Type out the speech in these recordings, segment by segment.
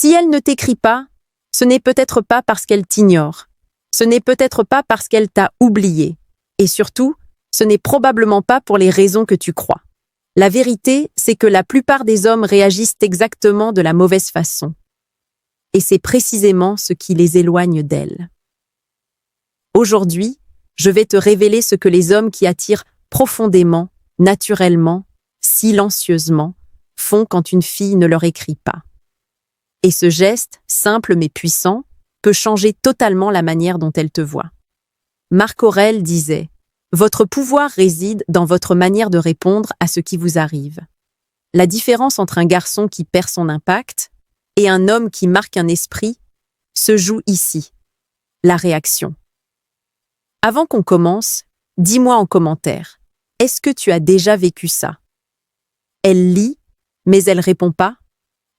Si elle ne t'écrit pas, ce n'est peut-être pas parce qu'elle t'ignore. Ce n'est peut-être pas parce qu'elle t'a oublié. Et surtout, ce n'est probablement pas pour les raisons que tu crois. La vérité, c'est que la plupart des hommes réagissent exactement de la mauvaise façon. Et c'est précisément ce qui les éloigne d'elle. Aujourd'hui, je vais te révéler ce que les hommes qui attirent profondément, naturellement, silencieusement, font quand une fille ne leur écrit pas. Et ce geste, simple mais puissant, peut changer totalement la manière dont elle te voit. Marc Aurèle disait « Votre pouvoir réside dans votre manière de répondre à ce qui vous arrive. » La différence entre un garçon qui perd son impact et un homme qui marque un esprit se joue ici, la réaction. Avant qu'on commence, dis-moi en commentaire, est-ce que tu as déjà vécu ça? Elle lit, mais elle répond pas?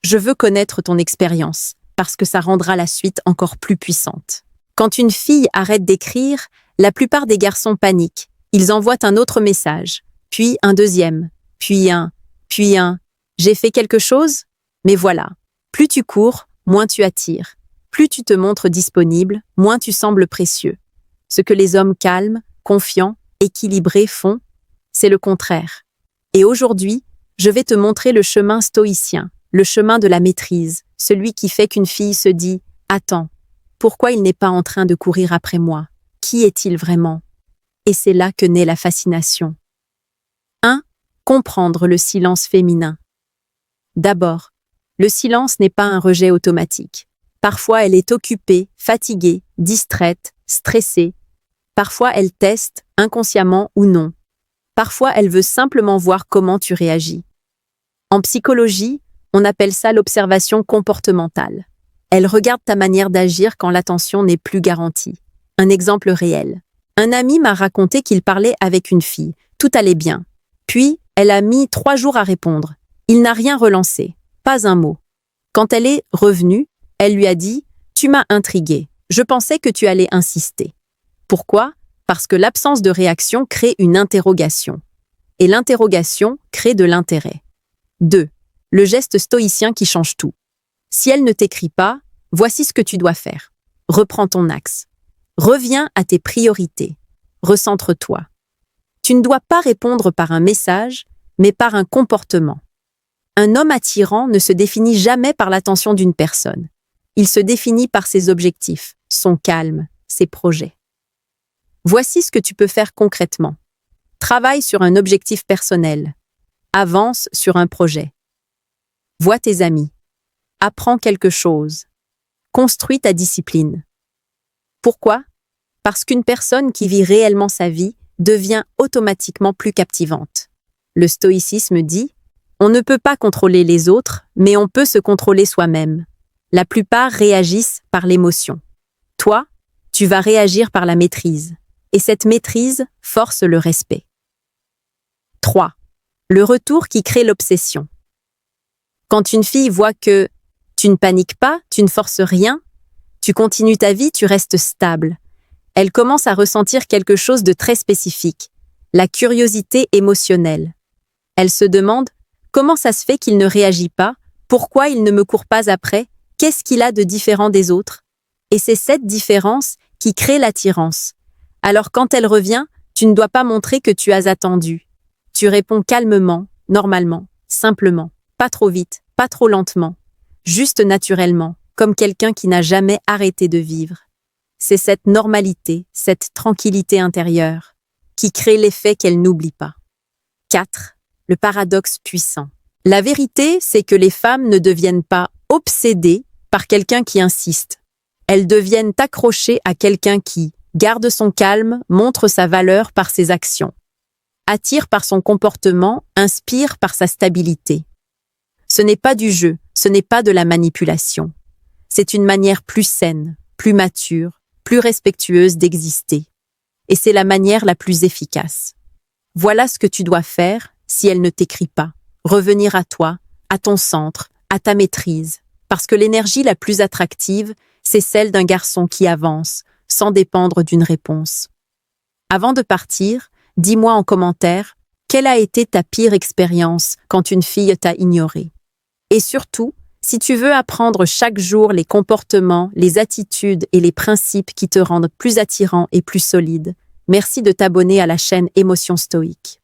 Je veux connaître ton expérience, parce que ça rendra la suite encore plus puissante. Quand une fille arrête d'écrire, la plupart des garçons paniquent. Ils envoient un autre message, puis un deuxième, puis un. J'ai fait quelque chose? Mais voilà, plus tu cours, moins tu attires. Plus tu te montres disponible, moins tu sembles précieux. Ce que les hommes calmes, confiants, équilibrés font, c'est le contraire. Et aujourd'hui, je vais te montrer le chemin stoïcien, le chemin de la maîtrise, celui qui fait qu'une fille se dit « Attends, pourquoi il n'est pas en train de courir après moi? Qui est-il vraiment ?» Et c'est là que naît la fascination. 1. Comprendre le silence féminin. D'abord, le silence n'est pas un rejet automatique. Parfois, elle est occupée, fatiguée, distraite, stressée. Parfois, elle teste, inconsciemment ou non. Parfois, elle veut simplement voir comment tu réagis. En psychologie, on appelle ça l'observation comportementale. Elle regarde ta manière d'agir quand l'attention n'est plus garantie. Un exemple réel. Un ami m'a raconté qu'il parlait avec une fille. Tout allait bien. Puis, elle a mis 3 jours à répondre. Il n'a rien relancé. Pas un mot. Quand elle est revenue, elle lui a dit « Tu m'as intrigué. Je pensais que tu allais insister. » Pourquoi? Parce que l'absence de réaction crée une interrogation. Et l'interrogation crée de l'intérêt. 2. Le geste stoïcien qui change tout. Si elle ne t'écrit pas, voici ce que tu dois faire. Reprends ton axe. Reviens à tes priorités. Recentre-toi. Tu ne dois pas répondre par un message, mais par un comportement. Un homme attirant ne se définit jamais par l'attention d'une personne. Il se définit par ses objectifs, son calme, ses projets. Voici ce que tu peux faire concrètement. Travaille sur un objectif personnel. Avance sur un projet. Vois tes amis. Apprends quelque chose. Construis ta discipline. Pourquoi? Parce qu'une personne qui vit réellement sa vie devient automatiquement plus captivante. Le stoïcisme dit « On ne peut pas contrôler les autres, mais on peut se contrôler soi-même. » La plupart réagissent par l'émotion. Toi, tu vas réagir par la maîtrise. Et cette maîtrise force le respect. 3. Le retour qui crée l'obsession. Quand une fille voit que tu ne paniques pas, tu ne forces rien, tu continues ta vie, tu restes stable. Elle commence à ressentir quelque chose de très spécifique, la curiosité émotionnelle. Elle se demande comment ça se fait qu'il ne réagit pas, pourquoi il ne me court pas après, qu'est-ce qu'il a de différent des autres? Et c'est cette différence qui crée l'attirance. Alors quand elle revient, tu ne dois pas montrer que tu as attendu. Tu réponds calmement, normalement, simplement, pas trop vite, pas trop lentement, juste naturellement, comme quelqu'un qui n'a jamais arrêté de vivre. C'est cette normalité, cette tranquillité intérieure, qui crée l'effet qu'elle n'oublie pas. 4. Le paradoxe puissant. La vérité, c'est que les femmes ne deviennent pas obsédées par quelqu'un qui insiste. Elles deviennent accrochées à quelqu'un qui garde son calme, montre sa valeur par ses actions, attire par son comportement, inspire par sa stabilité. Ce n'est pas du jeu, ce n'est pas de la manipulation. C'est une manière plus saine, plus mature, plus respectueuse d'exister. Et c'est la manière la plus efficace. Voilà ce que tu dois faire si elle ne t'écrit pas. Revenir à toi, à ton centre, à ta maîtrise. Parce que l'énergie la plus attractive, c'est celle d'un garçon qui avance, sans dépendre d'une réponse. Avant de partir, dis-moi en commentaire, quelle a été ta pire expérience quand une fille t'a ignoré? Et surtout, Si tu veux apprendre chaque jour les comportements, les attitudes et les principes qui te rendent plus attirant et plus solide, merci de t'abonner à la chaîne Émotions Stoïques.